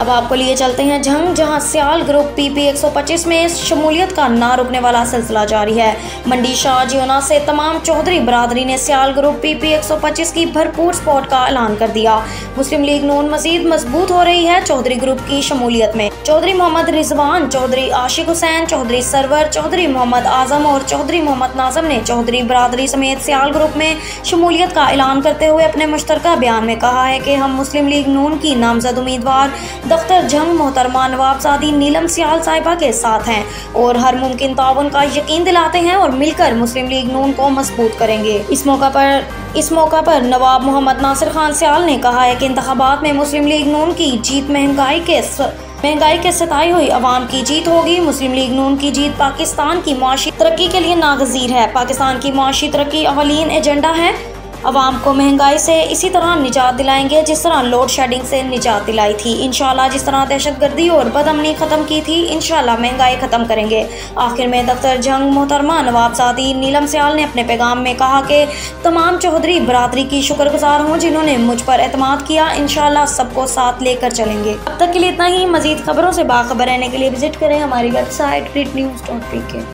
अब आपको लिए चलते हैं झंग, जहां सियाल ग्रुप पीपी 125 में शमूलियत का ना रुकने वाला सिलसिला जारी है। मंडी शाहजियोना से तमाम चौधरी बरादरी ने सियाल ग्रुप पीपी 125 की भरपूर सपोर्ट का ऐलान कर दिया। मुस्लिम लीग नून मजीद मजबूत हो रही है चौधरी ग्रुप की शमूलियत में। चौधरी मोहम्मद रिजवान, चौधरी आशिक हुसैन, चौधरी सरवर, चौधरी मोहम्मद आजम और चौधरी मोहम्मद नाजम ने चौधरी बरादरी समेत सियाल ग्रुप में शमूलियत का ऐलान करते हुए अपने मुश्तरका बयान में कहा है कि हम मुस्लिम लीग नून की नामजद उम्मीदवार दफ्तर झंग मोहतरमा नवाबजादी नीलम सियाल साहिबा के साथ हैं और हर मुमकिन ताउन का यकीन दिलाते हैं और मिलकर मुस्लिम लीग नून को मजबूत करेंगे। इस मौका पर नवाब मोहम्मद नासिर खान सियाल ने कहा है कि इंतखाबात में मुस्लिम लीग नून की जीत महंगाई के सताई हुई अवाम की जीत होगी। मुस्लिम लीग नून की जीत पाकिस्तान की मुआशी तरक्की के लिए नागजीर है। पाकिस्तान की मुआशी तरक्की अवलीन एजेंडा है। अवाम को महंगाई से इसी तरह निजात दिलाएंगे जिस तरह लोड शेडिंग से निजात दिलाई थी। इंशाल्लाह जिस तरह दहशतगर्दी और बदअमनी ख़त्म की थी, इंशाल्लाह महंगाई ख़त्म करेंगे। आखिर में दफ्तर झंग मोहतरमा नवाबजादी नीलम सियाल ने अपने पैगाम में कहा कि तमाम चौधरी बरादरी की शुक्रगुजार हूँ जिन्होंने मुझ पर एतमाद किया। इंशाल्लाह सबको साथ लेकर चलेंगे। अब तक के लिए इतना ही। मजीद खबरों से बाखबर रहने के लिए विजिट करें हमारी वेबसाइट readnews.pk।